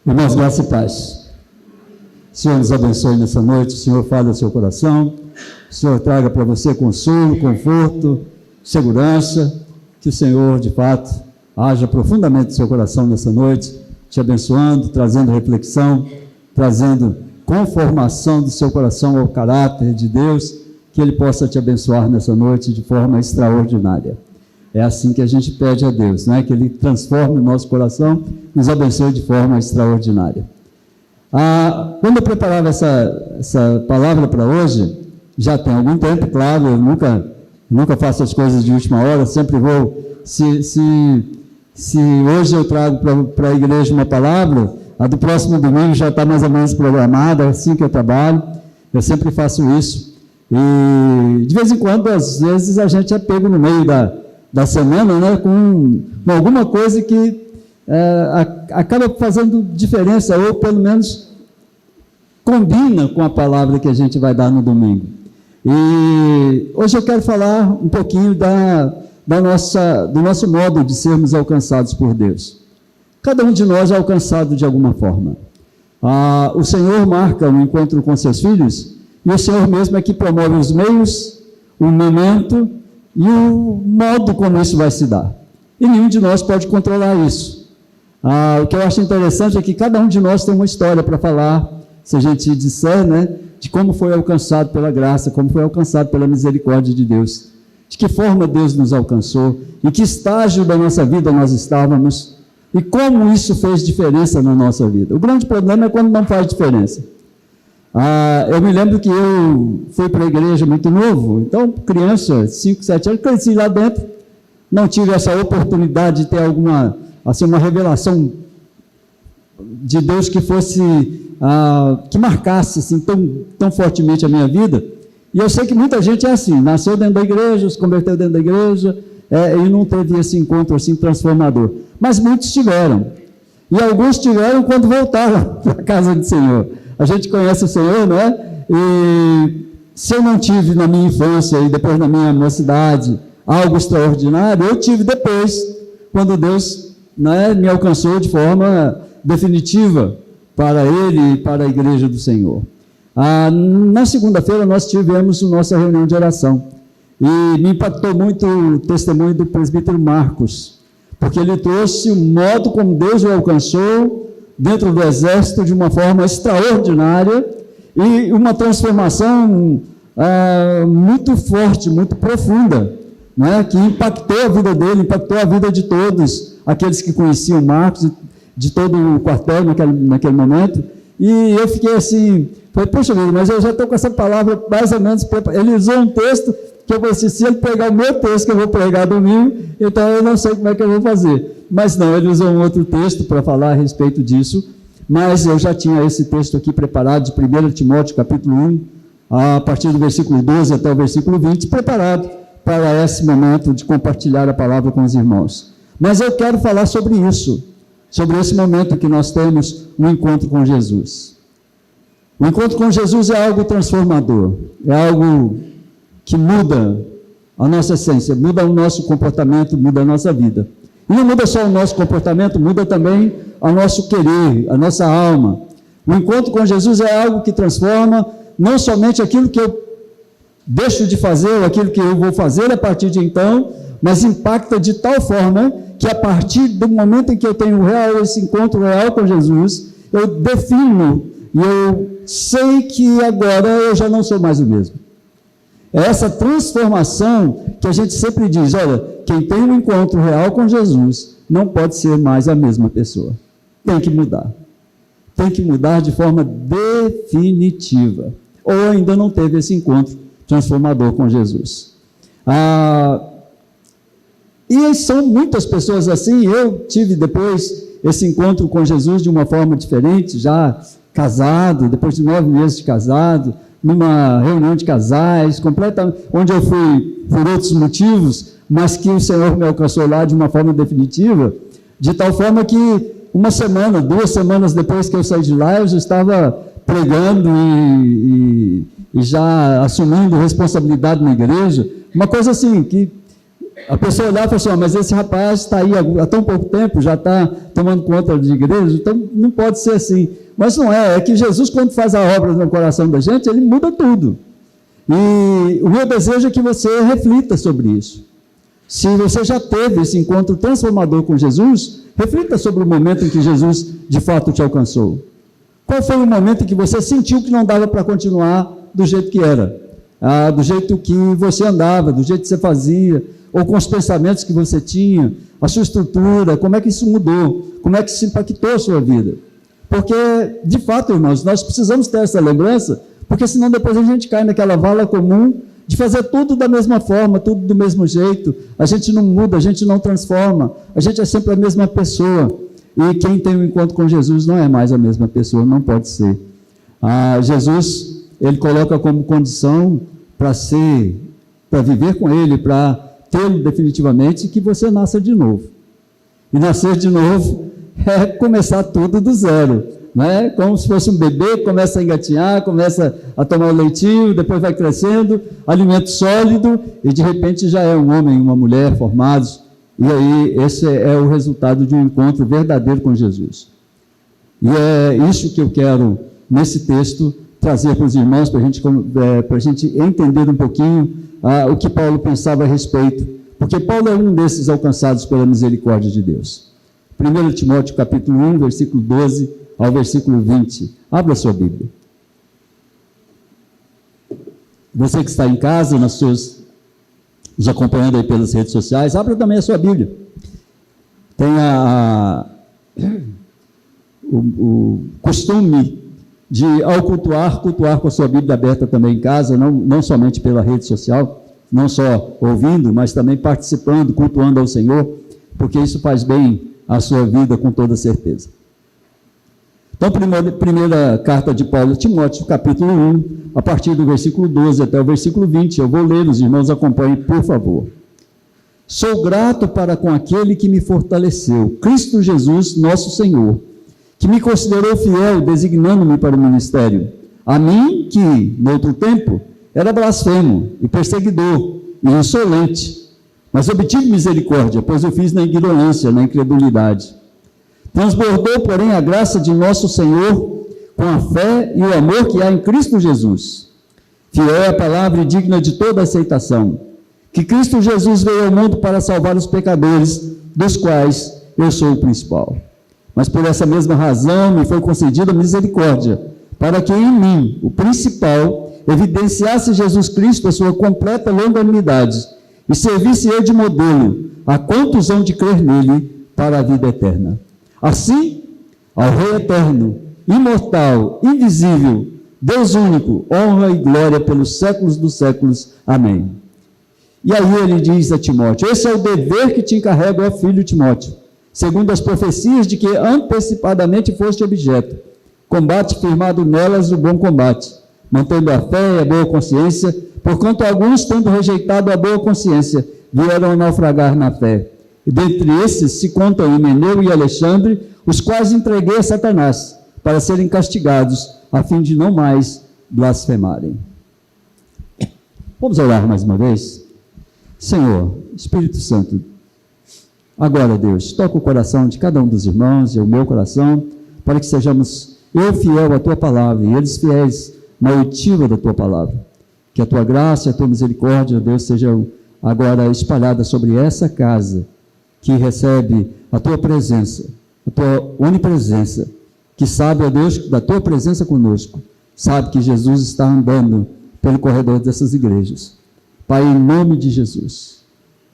Irmãos, graça e paz. O Senhor nos abençoe nessa noite, o Senhor fale ao seu coração, o Senhor traga para você consolo, conforto, segurança, que o Senhor, de fato, haja profundamente no seu coração nessa noite, te abençoando, trazendo reflexão, trazendo conformação do seu coração ao caráter de Deus, que Ele possa te abençoar nessa noite de forma extraordinária. É assim que a gente pede a Deus, né? Que Ele transforme o nosso coração, nos abençoe de forma extraordinária. Quando eu preparava essa palavra para hoje, já tem algum tempo, claro, eu nunca faço as coisas de última hora, sempre vou, se hoje eu trago para a igreja uma palavra, a do próximo domingo já está mais ou menos programada, é assim que eu trabalho, eu sempre faço isso. E de vez em quando, às vezes, a gente é pego no meio da semana, né, com alguma coisa que acaba fazendo diferença, ou pelo menos combina com a palavra que a gente vai dar no domingo. E hoje eu quero falar um pouquinho do nosso modo de sermos alcançados por Deus. Cada um de nós é alcançado de alguma forma. O Senhor marca um encontro com seus filhos, e o Senhor mesmo é que promove os meios, o momento e o modo como isso vai se dar. E nenhum de nós pode controlar isso. O que eu acho interessante é que cada um de nós tem uma história para falar, se a gente disser, né, de como foi alcançado pela graça, como foi alcançado pela misericórdia de Deus, de que forma Deus nos alcançou, em que estágio da nossa vida nós estávamos, e como isso fez diferença na nossa vida. O grande problema é quando não faz diferença. Eu me lembro que eu fui para a igreja muito novo, então, criança, 5, 7 anos, cresci lá dentro, não tive essa oportunidade de ter alguma, assim, uma revelação de Deus que fosse, que marcasse assim, tão fortemente a minha vida. E eu sei que muita gente é assim, nasceu dentro da igreja, se converteu dentro da igreja, e não teve esse encontro assim transformador. Mas muitos tiveram, e alguns tiveram quando voltaram para a casa do Senhor. A gente conhece o Senhor, não é? E se eu não tive na minha infância e depois na minha mocidade algo extraordinário, eu tive depois, quando Deus, né, me alcançou de forma definitiva para Ele e para a igreja do Senhor. Na segunda-feira nós tivemos a nossa reunião de oração e me impactou muito o testemunho do presbítero Marcos, porque ele trouxe o modo como Deus o alcançou dentro do exército de uma forma extraordinária e uma transformação muito forte, muito profunda, né, que impactou a vida dele, impactou a vida de todos aqueles que conheciam Marcos, de todo o quartel naquele momento. E eu fiquei assim, falei, poxa vida, mas eu já estou com essa palavra mais ou menos preparada. Ele usou um texto que eu falei assim, se ele pegar o meu texto que eu vou pregar domingo, então eu não sei como é que eu vou fazer. Mas não, ele usou um outro texto para falar a respeito disso, mas eu já tinha esse texto aqui preparado, de 1 Timóteo, capítulo 1, a partir do versículo 12 até o versículo 20, preparado para esse momento de compartilhar a palavra com os irmãos. Mas eu quero falar sobre isso, sobre esse momento que nós temos um encontro com Jesus. O encontro com Jesus é algo transformador, é algo que muda a nossa essência, muda o nosso comportamento, muda a nossa vida. E não muda só o nosso comportamento, muda também o nosso querer, a nossa alma. O encontro com Jesus é algo que transforma não somente aquilo que eu deixo de fazer, ou aquilo que eu vou fazer a partir de então, mas impacta de tal forma que a partir do momento em que eu tenho esse encontro real com Jesus, eu defino e eu sei que agora eu já não sou mais o mesmo. É essa transformação que a gente sempre diz, olha, quem tem um encontro real com Jesus não pode ser mais a mesma pessoa. Tem que mudar. Tem que mudar de forma definitiva. Ou ainda não teve esse encontro transformador com Jesus. E são muitas pessoas assim. Eu tive depois esse encontro com Jesus de uma forma diferente, já casado, depois de 9 meses de casado, numa reunião de casais, onde eu fui por outros motivos, mas que o Senhor me alcançou lá de uma forma definitiva, de tal forma que 1 semana, 2 semanas depois que eu saí de lá, eu já estava pregando e já assumindo responsabilidade na igreja, uma coisa assim, que a pessoa olhar e falar assim, mas esse rapaz está aí há tão pouco tempo, já está tomando conta de igreja, então não pode ser assim. Mas não é que Jesus, quando faz a obra no coração da gente, ele muda tudo. E o meu desejo é que você reflita sobre isso. Se você já teve esse encontro transformador com Jesus, reflita sobre o momento em que Jesus de fato te alcançou. Qual foi o momento em que você sentiu que não dava para continuar do jeito que era? Do jeito que você andava, do jeito que você fazia, ou com os pensamentos que você tinha, a sua estrutura, como é que isso mudou? Como é que isso impactou a sua vida? Porque, de fato, irmãos, nós precisamos ter essa lembrança, porque senão depois a gente cai naquela vala comum de fazer tudo da mesma forma, tudo do mesmo jeito. A gente não muda, a gente não transforma, a gente é sempre a mesma pessoa. E quem tem um encontro com Jesus não é mais a mesma pessoa, não pode ser. Jesus, ele coloca como condição para viver com ele, para tê-lo definitivamente, que você nasça de novo. E nascer de novo é começar tudo do zero, né? Como se fosse um bebê, começa a engatinhar, começa a tomar o leitinho, depois vai crescendo, alimento sólido, e de repente já é um homem, uma mulher formados. E aí esse é o resultado de um encontro verdadeiro com Jesus. E é isso que eu quero, nesse texto, trazer para os irmãos, para a gente entender um pouquinho o que Paulo pensava a respeito, porque Paulo é um desses alcançados pela misericórdia de Deus. 1 Timóteo capítulo 1, versículo 12 ao versículo 20. Abra a sua Bíblia. Você que está em casa, nos acompanhando aí pelas redes sociais, abra também a sua Bíblia. Tem o costume de, ao cultuar com a sua Bíblia aberta também em casa, não somente pela rede social, não só ouvindo, mas também participando, cultuando ao Senhor, porque isso faz bem à sua vida com toda certeza. Então, primeira carta de Paulo a Timóteo, capítulo 1, a partir do versículo 12 até o versículo 20, eu vou ler, os irmãos acompanhem, por favor. Sou grato para com aquele que me fortaleceu, Cristo Jesus, nosso Senhor, que me considerou fiel, designando-me para o ministério. A mim, que, no outro tempo, era blasfemo e perseguidor e insolente, mas obtive misericórdia, pois eu fiz na ignorância, na incredulidade. Transbordou, porém, a graça de nosso Senhor com a fé e o amor que há em Cristo Jesus. Fiel é a palavra e digna de toda aceitação, que Cristo Jesus veio ao mundo para salvar os pecadores, dos quais eu sou o principal. Mas por essa mesma razão me foi concedida misericórdia, para que em mim, o principal, evidenciasse Jesus Cristo a sua completa longanimidade, e servisse eu de modelo a quantos hão de crer nele para a vida eterna. Assim, ao Rei eterno, imortal, invisível, Deus único, honra e glória pelos séculos dos séculos. Amém. E aí ele diz a Timóteo, esse é o dever que te encarrego, ó filho Timóteo, segundo as profecias de que antecipadamente foste objeto. Combate firmado nelas o bom combate, mantendo a fé e a boa consciência, porquanto alguns, tendo rejeitado a boa consciência, vieram a naufragar na fé. E dentre esses se contam Himeneu e Alexandre, os quais entreguei a Satanás, para serem castigados, a fim de não mais blasfemarem. Vamos orar mais uma vez? Senhor, Espírito Santo, agora, Deus, toca o coração de cada um dos irmãos e o meu coração, para que sejamos eu fiel à Tua palavra e eles fiéis na oitiva da Tua palavra. Que a Tua graça e a Tua misericórdia, Deus, sejam agora espalhadas sobre essa casa, que recebe a Tua presença, a Tua onipresença, que sabe, ó Deus, da Tua presença conosco, sabe que Jesus está andando pelo corredor dessas igrejas. Pai, em nome de Jesus,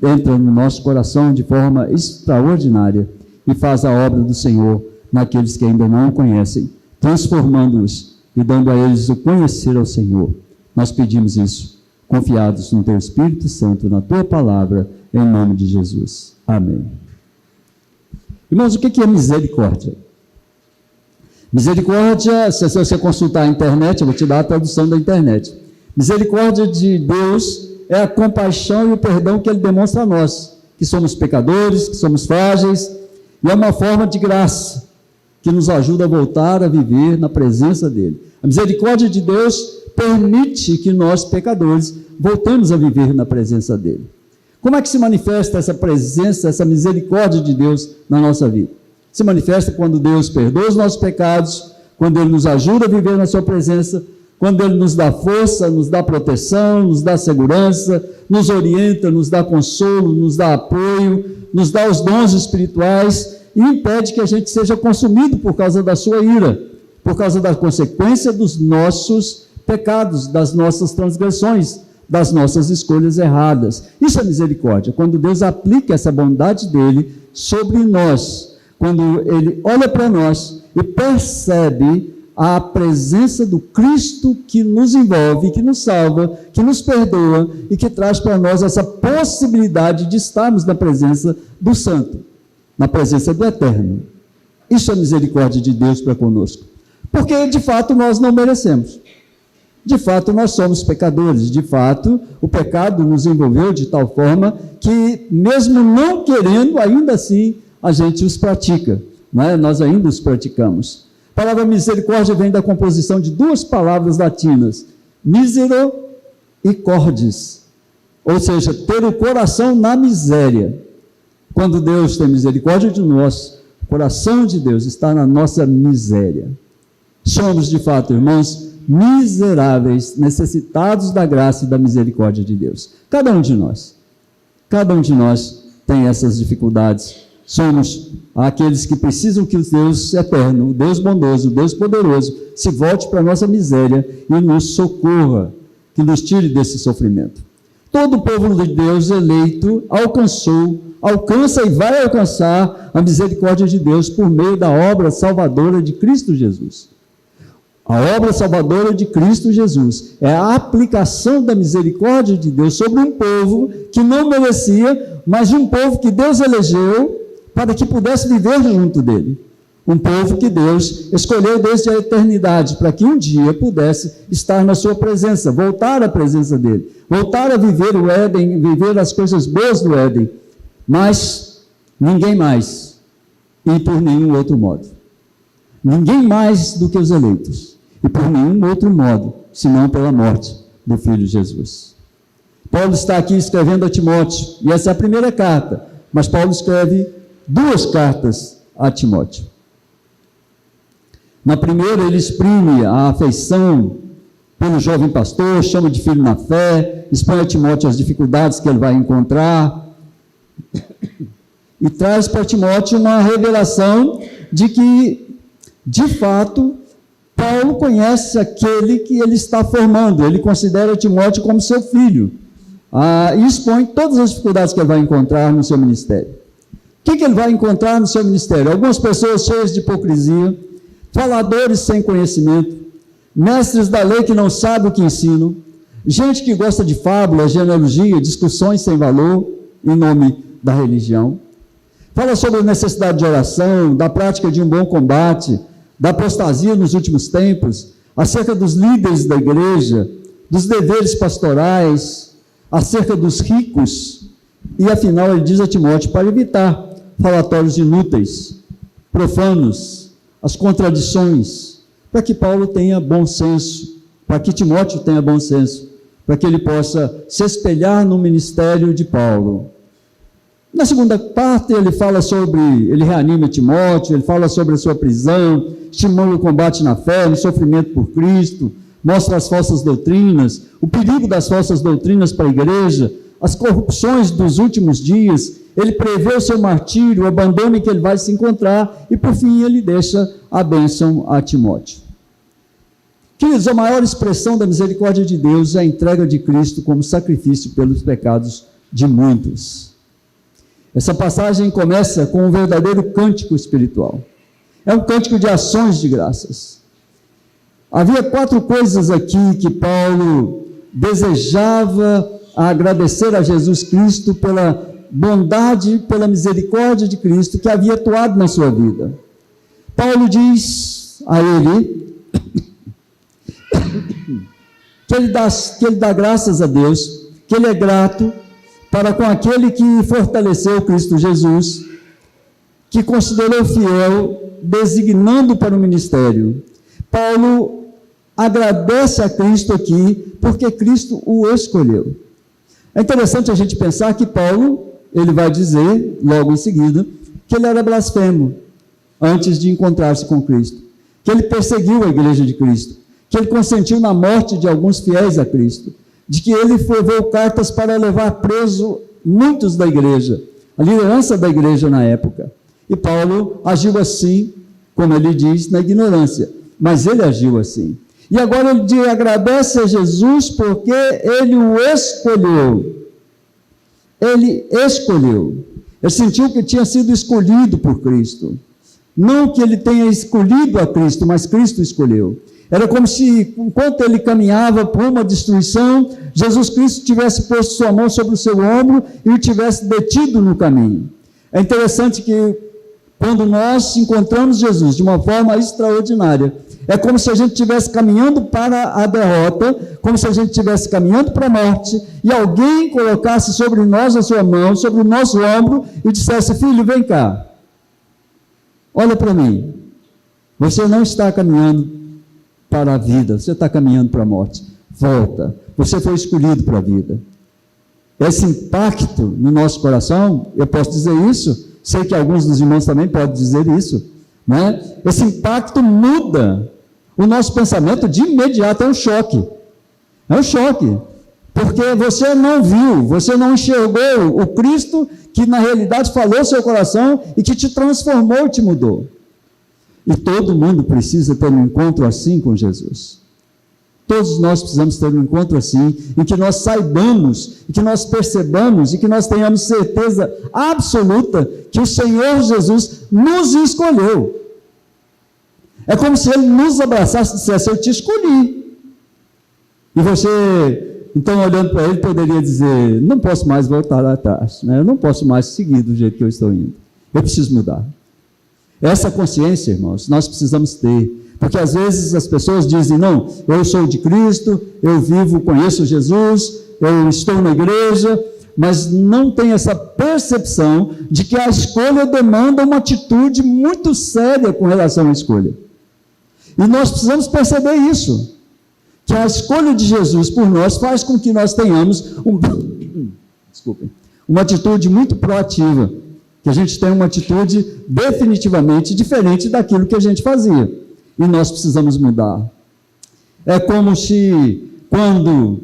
entra no nosso coração de forma extraordinária e faz a obra do Senhor naqueles que ainda não o conhecem, transformando-os e dando a eles o conhecer ao Senhor. Nós pedimos isso, confiados no Teu Espírito Santo, na Tua palavra, em nome de Jesus. Amém. Irmãos, o que é misericórdia? Misericórdia, se você consultar a internet, eu vou te dar a tradução da internet. Misericórdia de Deus é a compaixão e o perdão que Ele demonstra a nós, que somos pecadores, que somos frágeis, e é uma forma de graça que nos ajuda a voltar a viver na presença dEle. A misericórdia de Deus permite que nós, pecadores, voltemos a viver na presença dEle. Como é que se manifesta essa presença, essa misericórdia de Deus na nossa vida? Se manifesta quando Deus perdoa os nossos pecados, quando Ele nos ajuda a viver na sua presença, quando Ele nos dá força, nos dá proteção, nos dá segurança, nos orienta, nos dá consolo, nos dá apoio, nos dá os dons espirituais e impede que a gente seja consumido por causa da sua ira, por causa da consequência dos nossos pecados, das nossas transgressões, das nossas escolhas erradas. Isso é misericórdia, quando Deus aplica essa bondade dele sobre nós, quando Ele olha para nós e percebe a presença do Cristo que nos envolve, que nos salva, que nos perdoa e que traz para nós essa possibilidade de estarmos na presença do Santo, na presença do Eterno. Isso é misericórdia de Deus para conosco. Porque, de fato, nós não merecemos. De fato, nós somos pecadores. De fato, o pecado nos envolveu de tal forma que, mesmo não querendo, ainda assim, a gente os pratica. Não é? Nós ainda os praticamos. A palavra misericórdia vem da composição de duas palavras latinas, misero e cordis, ou seja, ter o coração na miséria. Quando Deus tem misericórdia de nós, o coração de Deus está na nossa miséria. Somos, de fato, irmãos, miseráveis, necessitados da graça e da misericórdia de Deus. Cada um de nós tem essas dificuldades. Somos aqueles que precisam que o Deus eterno, o Deus bondoso, o Deus poderoso, se volte para a nossa miséria e nos socorra, que nos tire desse sofrimento. Todo o povo de Deus eleito alcança e vai alcançar a misericórdia de Deus por meio da obra salvadora de Cristo Jesus. A obra salvadora de Cristo Jesus é a aplicação da misericórdia de Deus sobre um povo que não merecia, mas um povo que Deus elegeu para que pudesse viver junto dele. Um povo que Deus escolheu desde a eternidade, para que um dia pudesse estar na sua presença, voltar à presença dele, voltar a viver o Éden, viver as coisas boas do Éden, mas ninguém mais, e por nenhum outro modo. Ninguém mais do que os eleitos, e por nenhum outro modo, senão pela morte do Filho Jesus. Paulo está aqui escrevendo a Timóteo, e essa é a primeira carta, mas Paulo escreve duas cartas a Timóteo. Na primeira, ele exprime a afeição pelo jovem pastor, chama de filho na fé, expõe a Timóteo as dificuldades que ele vai encontrar e traz para Timóteo uma revelação de que, de fato, Paulo conhece aquele que ele está formando, ele considera Timóteo como seu filho, e expõe todas as dificuldades que ele vai encontrar no seu ministério. O que ele vai encontrar no seu ministério? Algumas pessoas cheias de hipocrisia, faladores sem conhecimento, mestres da lei que não sabem o que ensinam, gente que gosta de fábula, genealogia, discussões sem valor em nome da religião. Fala sobre a necessidade de oração, da prática de um bom combate, da apostasia nos últimos tempos, acerca dos líderes da igreja, dos deveres pastorais, acerca dos ricos. E afinal ele diz a Timóteo para evitar falatórios inúteis, profanos, as contradições, para que Paulo tenha bom senso, para que Timóteo tenha bom senso, para que ele possa se espelhar no ministério de Paulo. Na segunda parte ele reanima Timóteo, ele fala sobre a sua prisão, estimula o combate na fé, no sofrimento por Cristo, mostra as falsas doutrinas, o perigo das falsas doutrinas para a igreja, as corrupções dos últimos dias, ele prevê o seu martírio, o abandono em que ele vai se encontrar, e por fim ele deixa a bênção a Timóteo. Queridos, a maior expressão da misericórdia de Deus é a entrega de Cristo como sacrifício pelos pecados de muitos. Essa passagem começa com um verdadeiro cântico espiritual. É um cântico de ações de graças. Havia 4 coisas aqui que Paulo desejava agradecer a Jesus Cristo pela bondade, pela misericórdia de Cristo que havia atuado na sua vida. Paulo diz a ele que ele dá graças a Deus, que ele é grato para com aquele que fortaleceu Cristo Jesus, que considerou fiel, designando para o ministério. Paulo agradece a Cristo aqui, porque Cristo o escolheu. É interessante a gente pensar que Paulo, ele vai dizer, logo em seguida, que ele era blasfemo antes de encontrar-se com Cristo, que ele perseguiu a igreja de Cristo, que ele consentiu na morte de alguns fiéis a Cristo, de que ele ferveu cartas para levar preso muitos da igreja, a liderança da igreja na época. E Paulo agiu assim, como ele diz, na ignorância, mas ele agiu assim. E agora ele agradece a Jesus porque ele o escolheu. Ele escolheu. Ele sentiu que tinha sido escolhido por Cristo. Não que ele tenha escolhido a Cristo, mas Cristo escolheu. Era como se, enquanto ele caminhava por uma destruição, Jesus Cristo tivesse posto sua mão sobre o seu ombro e o tivesse detido no caminho. É interessante que, quando nós encontramos Jesus de uma forma extraordinária, é como se a gente estivesse caminhando para a derrota, como se a gente estivesse caminhando para a morte, e alguém colocasse sobre nós a sua mão, sobre o nosso ombro, e dissesse: filho, vem cá, olha para mim, você não está caminhando para a vida, você está caminhando para a morte, volta, você foi escolhido para a vida. Esse impacto no nosso coração, eu posso dizer isso, sei que alguns dos irmãos também podem dizer isso, né? Esse impacto muda o nosso pensamento de imediato. É um choque, porque você não viu, você não enxergou o Cristo que na realidade falou seu coração e que te transformou e te mudou. E todo mundo precisa ter um encontro assim com Jesus. Todos nós precisamos ter um encontro assim, em que nós saibamos, em que nós percebamos e que nós tenhamos certeza absoluta que o Senhor Jesus nos escolheu. É como se Ele nos abraçasse e dissesse: eu te escolhi. E você, então, olhando para Ele, poderia dizer: não posso mais voltar lá atrás, né? Eu não posso mais seguir do jeito que eu estou indo. Eu preciso mudar. Essa consciência, irmãos, nós precisamos ter. Porque às vezes as pessoas dizem: não, eu sou de Cristo, eu vivo, conheço Jesus, eu estou na igreja, mas não tem essa percepção de que a escolha demanda uma atitude muito séria com relação à escolha. E nós precisamos perceber isso, que a escolha de Jesus por nós faz com que nós tenhamos uma atitude muito proativa, que a gente tenha uma atitude definitivamente diferente daquilo que a gente fazia. E nós precisamos mudar. É como se, quando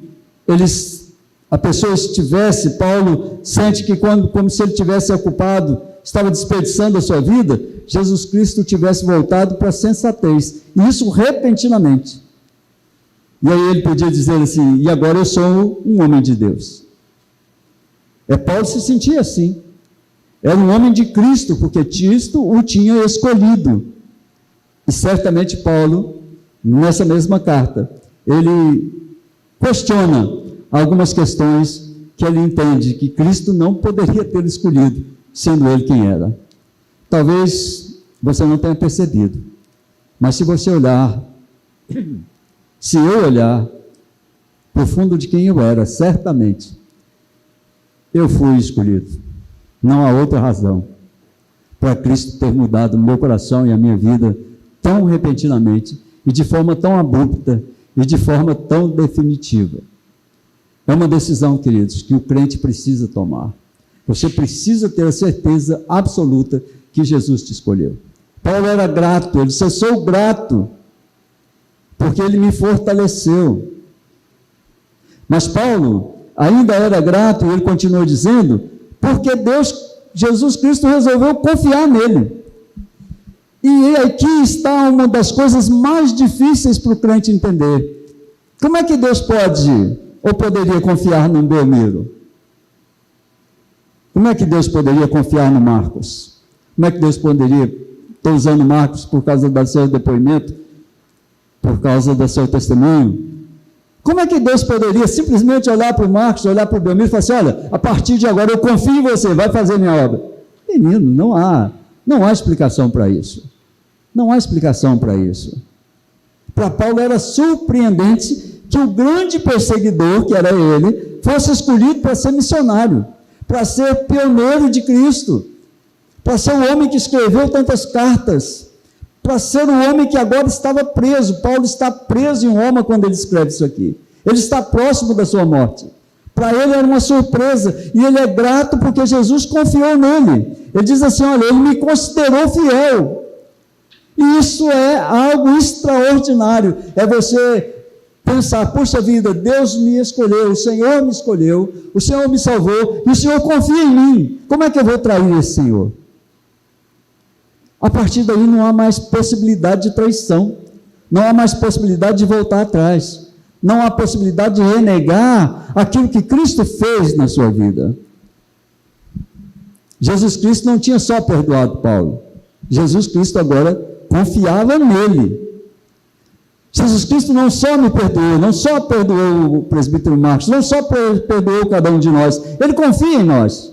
a pessoa estivesse, Paulo sente que como se ele tivesse ocupado, estava desperdiçando a sua vida, Jesus Cristo tivesse voltado para a sensatez, e isso repentinamente. E aí ele podia dizer assim: e agora eu sou um homem de Deus. Paulo se sentia assim, era um homem de Cristo, porque Cristo o tinha escolhido. E certamente Paulo, nessa mesma carta, ele questiona algumas questões que ele entende que Cristo não poderia ter escolhido, sendo ele quem era. Talvez você não tenha percebido, mas se você olhar, se eu olhar para o fundo de quem eu era, certamente eu fui escolhido. Não há outra razão para Cristo ter mudado o meu coração e a minha vida tão repentinamente, e de forma tão abrupta, e de forma tão definitiva. É uma decisão, queridos, que o crente precisa tomar. Você precisa ter a certeza absoluta que Jesus te escolheu. Paulo era grato, ele disse: eu sou grato, porque ele me fortaleceu. Mas Paulo ainda era grato, e ele continuou dizendo, porque Jesus Cristo resolveu confiar nele. E aqui está uma das coisas mais difíceis para o crente entender. Como é que Deus pode ou poderia confiar no Belmiro? Como é que Deus poderia confiar no Marcos? Como é que Deus poderia, estou usando Marcos por causa do seu depoimento, por causa do seu testemunho, como é que Deus poderia simplesmente olhar para o Marcos, olhar para o Belmiro e falar assim: olha, a partir de agora eu confio em você, vai fazer minha obra? Menino, não há explicação para isso. Não há explicação para isso. Para Paulo era surpreendente que o grande perseguidor, que era ele, fosse escolhido para ser missionário, para ser pioneiro de Cristo, para ser o homem que escreveu tantas cartas, para ser o homem que agora estava preso. Paulo está preso em Roma quando ele escreve isso aqui. Ele está próximo da sua morte. Para ele era uma surpresa, e ele é grato porque Jesus confiou nele. Ele diz assim, olha, ele me considerou fiel. E isso é algo extraordinário, é você pensar, puxa vida, Deus me escolheu, o Senhor me escolheu, o Senhor me salvou, e o Senhor confia em mim. Como é que eu vou trair esse Senhor? A partir daí não há mais possibilidade de traição, não há mais possibilidade de voltar atrás, não há possibilidade de renegar aquilo que Cristo fez na sua vida. Jesus Cristo não tinha só perdoado Paulo, Jesus Cristo agora confiava nele. Jesus Cristo não só me perdoou, não só perdoou o presbítero Marcos, não só perdoou cada um de nós, ele confia em nós.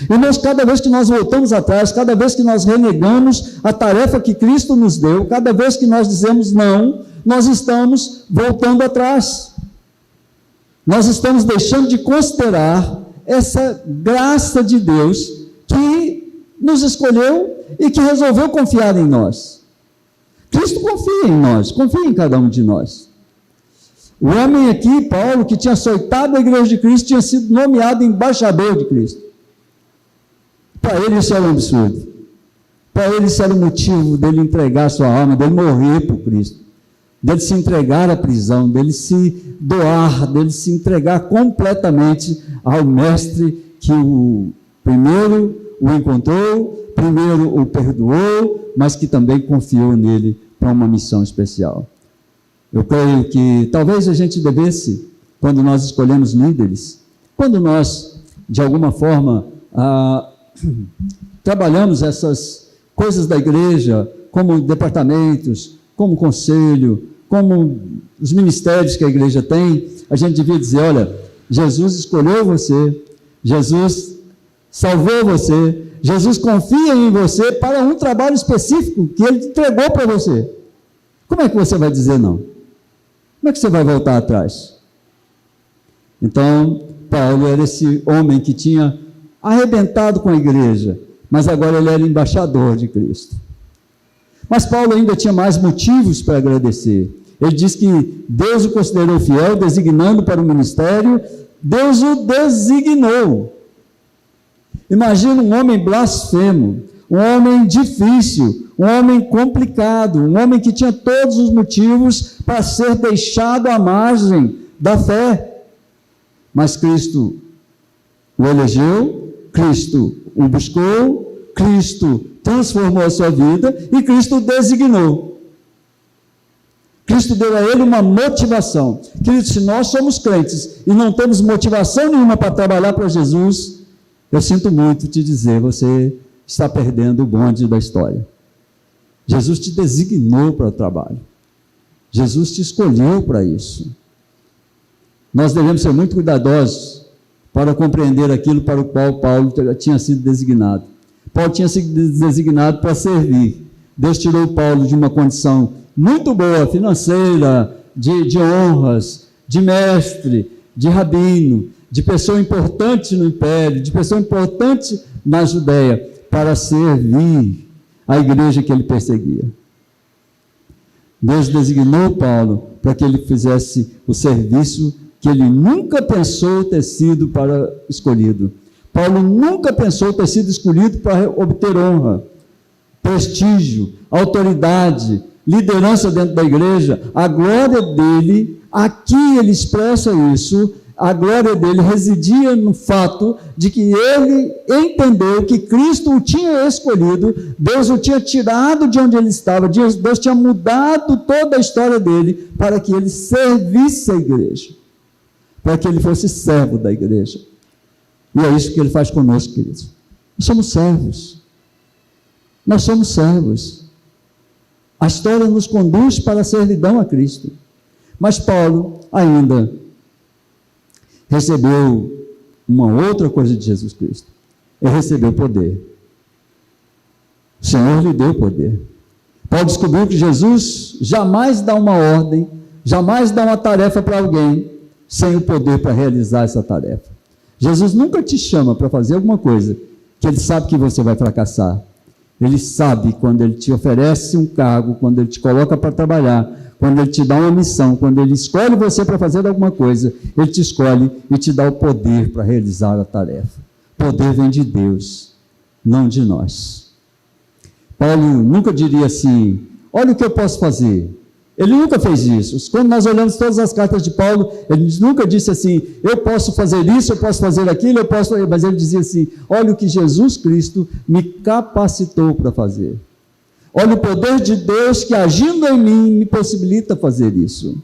Irmãos, cada vez que nós voltamos atrás, cada vez que nós renegamos a tarefa que Cristo nos deu, cada vez que nós dizemos não, nós estamos voltando atrás. Nós estamos deixando de considerar essa graça de Deus que nos escolheu e que resolveu confiar em nós. Cristo confia em nós, confia em cada um de nós. O homem aqui, Paulo, que tinha açoitado a igreja de Cristo, tinha sido nomeado embaixador de Cristo. Para ele isso era um absurdo. Para ele isso era o motivo dele entregar sua alma, dele morrer por Cristo, dele se entregar à prisão, dele se doar, dele se entregar completamente ao mestre que primeiro o encontrou, primeiro o perdoou, mas que também confiou nele para uma missão especial. Eu creio que talvez a gente devesse, quando nós escolhemos líderes, quando nós, de alguma forma, trabalhamos essas coisas da igreja, como departamentos, como conselho, como os ministérios que a igreja tem, a gente devia dizer, olha, Jesus escolheu você, Jesus salvou você, Jesus confia em você para um trabalho específico que ele entregou para você. Como é que você vai dizer não? Como é que você vai voltar atrás? Então, Paulo era esse homem que tinha arrebentado com a igreja, mas agora ele era embaixador de Cristo. Mas Paulo ainda tinha mais motivos para agradecer. Ele diz que Deus o considerou fiel, designando para o ministério. Deus o designou. Imagina um homem blasfemo, um homem difícil, um homem complicado, um homem que tinha todos os motivos para ser deixado à margem da fé. Mas Cristo o elegeu, Cristo o buscou, Cristo transformou a sua vida e Cristo o designou. Cristo deu a ele uma motivação. Queridos, se nós somos crentes e não temos motivação nenhuma para trabalhar para Jesus, eu sinto muito te dizer, você está perdendo o bonde da história. Jesus te designou para o trabalho. Jesus te escolheu para isso. Nós devemos ser muito cuidadosos para compreender aquilo para o qual Paulo tinha sido designado. Paulo tinha sido designado para servir. Deus tirou Paulo de uma condição muito boa, financeira, de honras, de mestre, de rabino, de pessoa importante no império, de pessoa importante na Judéia, para servir a igreja que ele perseguia. Deus designou Paulo para que ele fizesse o serviço que ele nunca pensou ter sido escolhido. Paulo nunca pensou ter sido escolhido para obter honra, prestígio, autoridade, liderança dentro da igreja. A glória dele, aqui ele expressa isso, a glória dele residia no fato de que ele entendeu que Cristo o tinha escolhido, Deus o tinha tirado de onde ele estava, Deus tinha mudado toda a história dele para que ele servisse a igreja, para que ele fosse servo da igreja. E é isso que ele faz conosco, queridos. Nós somos servos. Nós somos servos. A história nos conduz para a servidão a Cristo. Mas Paulo ainda recebeu uma outra coisa de Jesus Cristo. Ele recebeu poder. O Senhor lhe deu poder. Paulo descobriu que Jesus jamais dá uma ordem, jamais dá uma tarefa para alguém sem o poder para realizar essa tarefa. Jesus nunca te chama para fazer alguma coisa que ele sabe que você vai fracassar. Ele sabe quando ele te oferece um cargo, quando ele te coloca para trabalhar, quando Ele te dá uma missão, quando Ele escolhe você para fazer alguma coisa, Ele te escolhe e te dá o poder para realizar a tarefa. O poder vem de Deus, não de nós. Paulo nunca diria assim, olha o que eu posso fazer. Ele nunca fez isso. Quando nós olhamos todas as cartas de Paulo, ele nunca disse assim, eu posso fazer isso, eu posso fazer aquilo, mas ele dizia assim, olha o que Jesus Cristo me capacitou para fazer. Olha o poder de Deus que agindo em mim me possibilita fazer isso.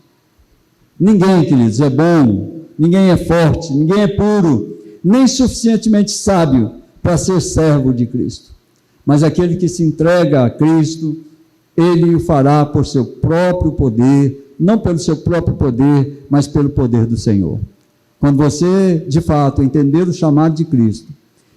Ninguém, queridos, é bom, ninguém é forte, ninguém é puro, nem suficientemente sábio para ser servo de Cristo. Mas aquele que se entrega a Cristo, Ele o fará por seu próprio poder, não pelo seu próprio poder, mas pelo poder do Senhor. Quando você, de fato, entender o chamado de Cristo,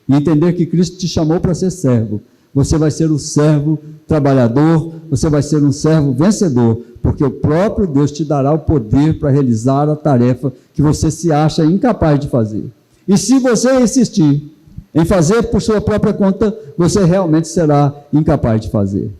e entender que Cristo te chamou para ser servo, você vai ser um servo trabalhador, você vai ser um servo vencedor, porque o próprio Deus te dará o poder para realizar a tarefa que você se acha incapaz de fazer. E se você insistir em fazer por sua própria conta, você realmente será incapaz de fazer.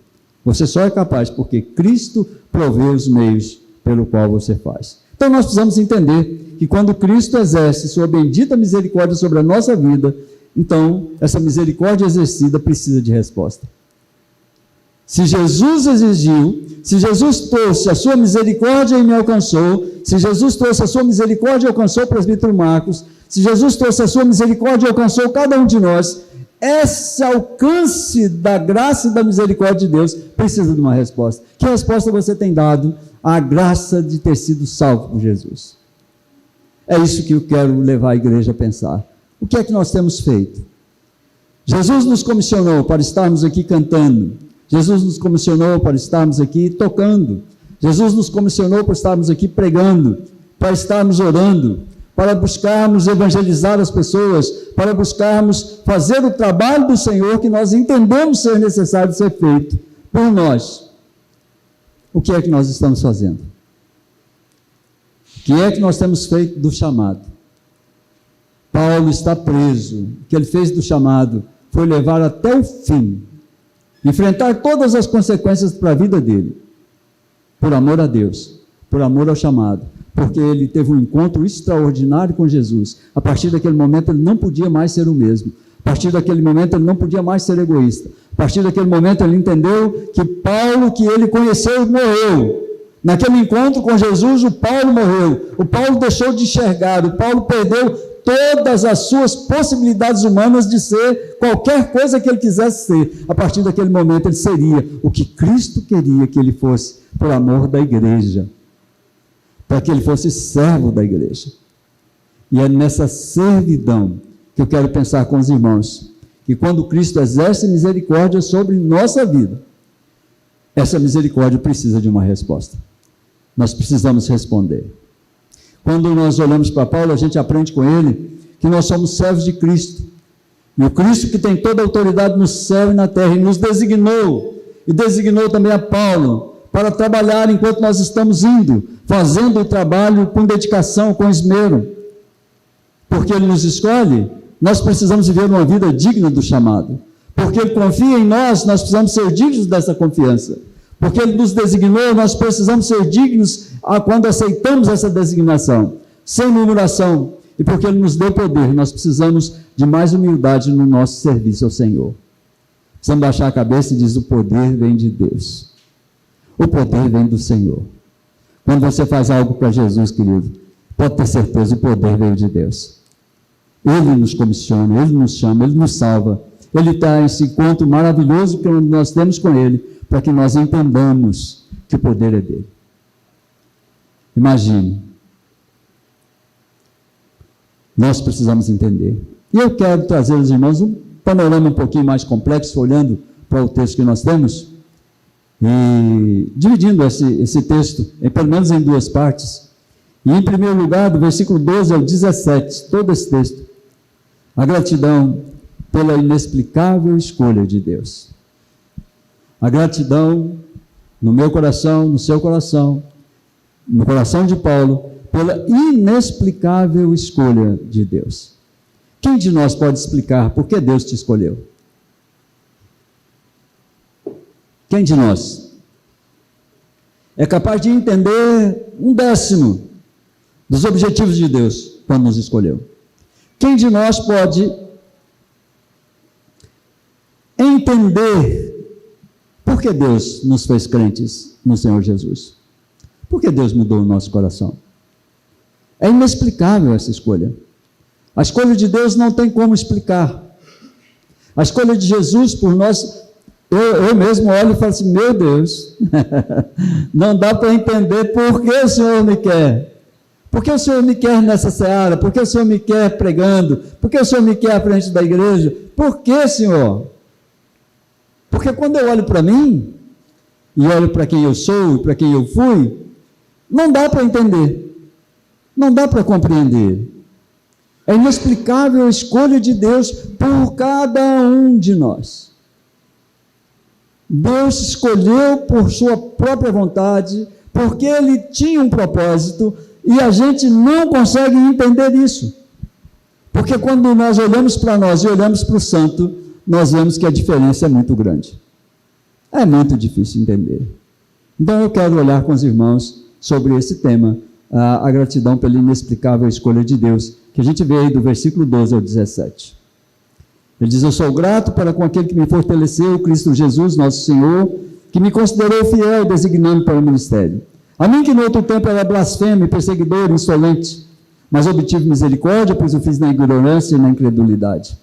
Você só é capaz porque Cristo provê os meios pelo qual você faz. Então nós precisamos entender que quando Cristo exerce sua bendita misericórdia sobre a nossa vida, então essa misericórdia exercida precisa de resposta. Se Jesus exigiu, se Jesus trouxe a sua misericórdia e me alcançou, se Jesus trouxe a sua misericórdia e alcançou o presbítero Marcos, se Jesus trouxe a sua misericórdia e alcançou cada um de nós, esse alcance da graça e da misericórdia de Deus precisa de uma resposta. Que resposta você tem dado à graça de ter sido salvo por Jesus? É isso que eu quero levar a igreja a pensar. O que é que nós temos feito? Jesus nos comissionou para estarmos aqui cantando. Jesus nos comissionou para estarmos aqui tocando. Jesus nos comissionou para estarmos aqui pregando, para estarmos orando, para buscarmos evangelizar as pessoas, para buscarmos fazer o trabalho do Senhor que nós entendemos ser necessário ser feito por nós. O que é que nós estamos fazendo? O que é que nós temos feito do chamado? Paulo está preso. O que ele fez do chamado foi levar até o fim, enfrentar todas as consequências para a vida dele, por amor a Deus, por amor ao chamado, porque ele teve um encontro extraordinário com Jesus. A partir daquele momento ele não podia mais ser o mesmo. A partir daquele momento ele não podia mais ser egoísta. A partir daquele momento ele entendeu que Paulo, que ele conheceu, morreu. Naquele encontro com Jesus, o Paulo morreu. O Paulo deixou de enxergar. O Paulo perdeu todas as suas possibilidades humanas de ser qualquer coisa que ele quisesse ser. A partir daquele momento ele seria o que Cristo queria que ele fosse, por amor da igreja, para que ele fosse servo da igreja. E é nessa servidão que eu quero pensar com os irmãos, que quando Cristo exerce misericórdia sobre nossa vida, essa misericórdia precisa de uma resposta. Nós precisamos responder. Quando nós olhamos para Paulo, a gente aprende com ele que nós somos servos de Cristo. E o Cristo que tem toda a autoridade no céu e na terra, e nos designou, e designou também a Paulo, para trabalhar enquanto nós estamos indo, fazendo o trabalho com dedicação, com esmero. Porque Ele nos escolhe, nós precisamos viver uma vida digna do chamado. Porque Ele confia em nós, nós precisamos ser dignos dessa confiança. Porque Ele nos designou, nós precisamos ser dignos quando aceitamos essa designação, sem murmuração. E porque Ele nos deu poder, nós precisamos de mais humildade no nosso serviço ao Senhor. Precisamos baixar a cabeça e dizer: o poder vem de Deus. O poder vem do Senhor. Quando você faz algo para Jesus, querido, pode ter certeza, o poder veio de Deus. Ele nos comissiona, Ele nos chama, Ele nos salva. Ele está esse encontro maravilhoso que nós temos com Ele, para que nós entendamos que o poder é dele. Imagine. Nós precisamos entender. E eu quero trazer aos irmãos um panorama um pouquinho mais complexo, olhando para o texto que nós temos, e dividindo esse texto, pelo menos em duas partes. E em primeiro lugar, do versículo 12 ao 17, todo esse texto, a gratidão pela inexplicável escolha de Deus. A gratidão no meu coração, no seu coração, no coração de Paulo, pela inexplicável escolha de Deus. Quem de nós pode explicar por que Deus te escolheu? Quem de nós? é capaz de entender 1/10 dos objetivos de Deus quando nos escolheu. Quem de nós pode entender por que Deus nos fez crentes no Senhor Jesus? Por que Deus mudou o nosso coração? É inexplicável essa escolha. A escolha de Deus não tem como explicar. A escolha de Jesus por nós, eu mesmo olho e falo assim, meu Deus, não dá para entender por que o Senhor me quer. Por que o Senhor me quer nessa seara? Por que o Senhor me quer pregando? Por que o Senhor me quer à frente da igreja? Por que, Senhor? Porque quando eu olho para mim, e olho para quem eu sou e para quem eu fui, não dá para entender. Não dá para compreender. É inexplicável a escolha de Deus por cada um de nós. Deus escolheu por sua própria vontade, porque Ele tinha um propósito, e a gente não consegue entender isso. Porque quando nós olhamos para nós e olhamos para o santo, nós vemos que a diferença é muito grande. É muito difícil entender. Então eu quero olhar com os irmãos sobre esse tema, a gratidão pela inexplicável escolha de Deus, que a gente vê aí do versículo 12 ao 17. Ele diz, eu sou grato para com aquele que me fortaleceu, Cristo Jesus, nosso Senhor, que me considerou fiel, designando para o ministério. A mim que no outro tempo era blasfemo, perseguidor, insolente, mas obtive misericórdia, pois o fiz na ignorância e na incredulidade.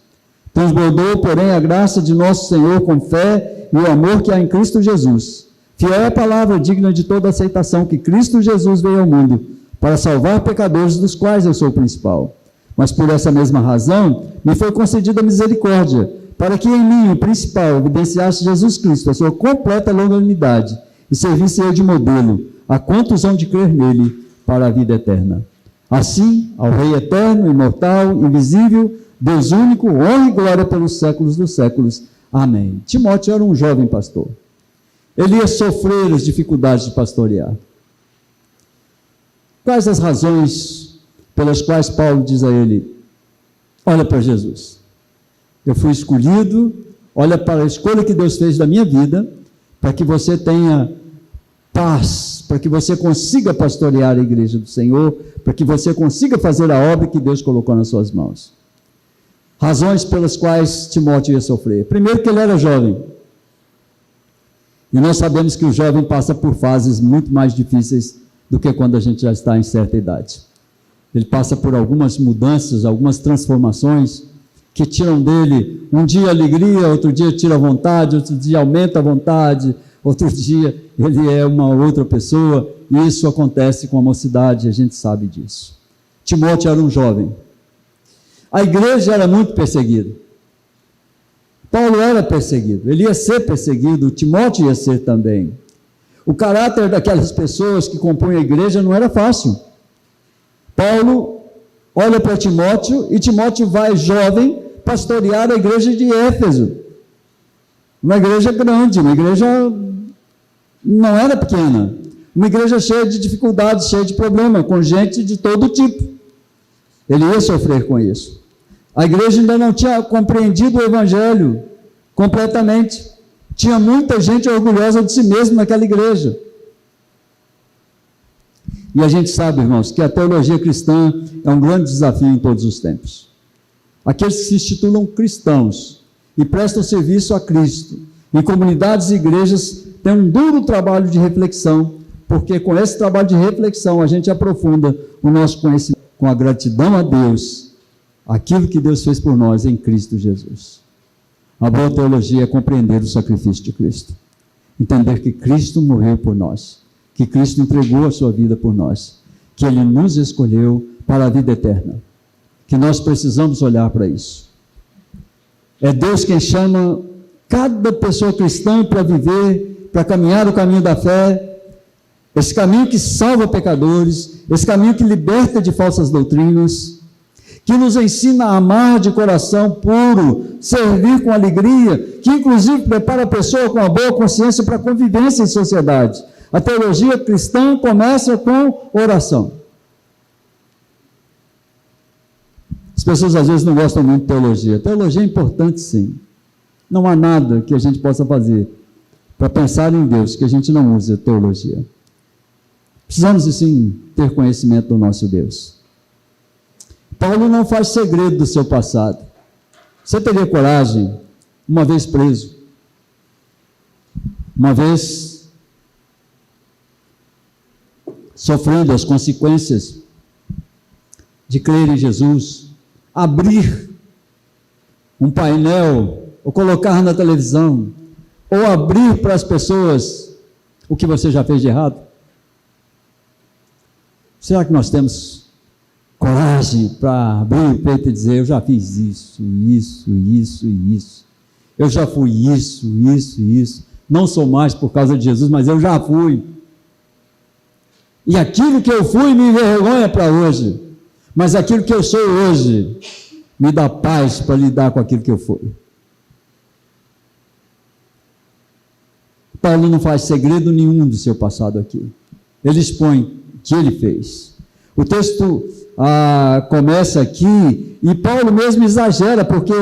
Transbordou, porém, a graça de nosso Senhor com fé e o amor que há em Cristo Jesus. Fiel é a palavra digna de toda aceitação, que Cristo Jesus veio ao mundo para salvar pecadores, dos quais eu sou o principal. Mas por essa mesma razão, me foi concedida misericórdia, para que em mim, o principal, evidenciasse Jesus Cristo, a sua completa longanimidade, e servisse eu de modelo a quantos hão de crer nele para a vida eterna. Assim, ao Rei eterno, imortal, invisível, Deus único, honra e glória pelos séculos dos séculos. Amém. Timóteo era um jovem pastor. Ele ia sofrer as dificuldades de pastorear. Quais as razões pelas quais Paulo diz a ele, olha para Jesus, eu fui escolhido, olha para a escolha que Deus fez da minha vida, para que você tenha paz, para que você consiga pastorear a igreja do Senhor, para que você consiga fazer a obra que Deus colocou nas suas mãos. Razões pelas quais Timóteo ia sofrer. Primeiro, que ele era jovem. E nós sabemos que o jovem passa por fases muito mais difíceis do que quando a gente já está em certa idade. Ele passa por algumas mudanças, algumas transformações que tiram dele um dia alegria, outro dia tira a vontade, outro dia aumenta a vontade, outro dia ele é uma outra pessoa, e isso acontece com a mocidade, a gente sabe disso. Timóteo era um jovem. A igreja era muito perseguida. Paulo era perseguido, ele ia ser perseguido, Timóteo ia ser também. O caráter daquelas pessoas que compõem a igreja não era fácil. Paulo olha para Timóteo, e Timóteo vai jovem pastorear a igreja de Éfeso. Uma igreja grande, uma igreja não era pequena, uma igreja cheia de dificuldades, cheia de problemas, com gente de todo tipo. Ele ia sofrer com isso. A igreja ainda não tinha compreendido o evangelho completamente. Tinha muita gente orgulhosa de si mesma naquela igreja. E a gente sabe, irmãos, que a teologia cristã é um grande desafio em todos os tempos. Aqueles que se institulam cristãos e prestam serviço a Cristo, em comunidades e igrejas, têm um duro trabalho de reflexão, porque com esse trabalho de reflexão a gente aprofunda o nosso conhecimento com a gratidão a Deus, aquilo que Deus fez por nós em Cristo Jesus. A boa teologia é compreender o sacrifício de Cristo, entender que Cristo morreu por nós, que Cristo entregou a sua vida por nós, que Ele nos escolheu para a vida eterna, que nós precisamos olhar para isso. É Deus quem chama cada pessoa cristã para viver, para caminhar o caminho da fé, esse caminho que salva pecadores, esse caminho que liberta de falsas doutrinas, que nos ensina a amar de coração puro, servir com alegria, que inclusive prepara a pessoa com uma boa consciência para a convivência em sociedade. A teologia cristã começa com oração. As pessoas às vezes não gostam muito de teologia. Teologia é importante, sim. Não há nada que a gente possa fazer para pensar em Deus que a gente não use a teologia. Precisamos, sim, ter conhecimento do nosso Deus. Paulo não faz segredo do seu passado. Você teria coragem, uma vez preso, uma vez sofrendo as consequências de crer em Jesus, abrir um painel, ou colocar na televisão, ou abrir para as pessoas o que você já fez de errado? Será que nós temos coragem para abrir o peito e dizer: eu já fiz isso, isso, isso e isso, eu já fui isso, isso e isso, não sou mais por causa de Jesus, mas eu já fui, e aquilo que eu fui me envergonha para hoje, mas aquilo que eu sou hoje me dá paz para lidar com aquilo que eu fui. Paulo não faz segredo nenhum do seu passado aqui. Ele expõe o que ele fez. O texto começa aqui, e Paulo mesmo exagera, porque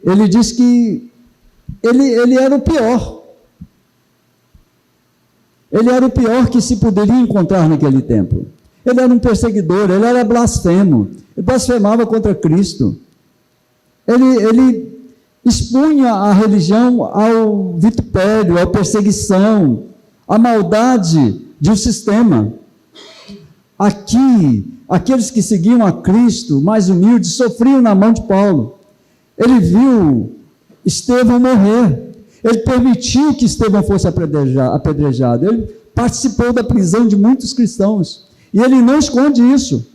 ele diz que ele era o pior. Ele era o pior que se poderia encontrar naquele tempo. Ele era um perseguidor, ele era blasfemo, ele blasfemava contra Cristo. Ele expunha a religião ao vitupério, à perseguição, à maldade de um sistema. Aqui, aqueles que seguiam a Cristo, mais humildes, sofriam na mão de Paulo. Ele viu Estevão morrer. Ele permitiu que Estevão fosse apedrejado. Ele participou da prisão de muitos cristãos. E ele não esconde isso.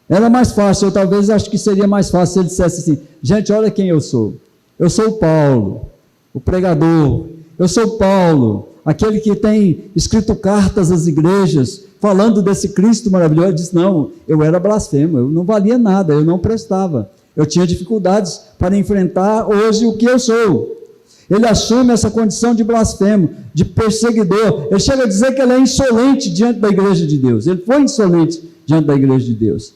Era mais fácil, eu talvez acho que seria mais fácil se ele dissesse assim: gente, olha quem eu sou. Eu sou o Paulo, o pregador. Eu sou o Paulo, aquele que tem escrito cartas às igrejas, falando desse Cristo maravilhoso. Ele disse: não, eu era blasfemo, eu não valia nada, eu não prestava. Eu tinha dificuldades para enfrentar hoje o que eu sou. Ele assume essa condição de blasfemo, de perseguidor. Ele chega a dizer que ele é insolente diante da igreja de Deus. Ele foi insolente diante da igreja de Deus.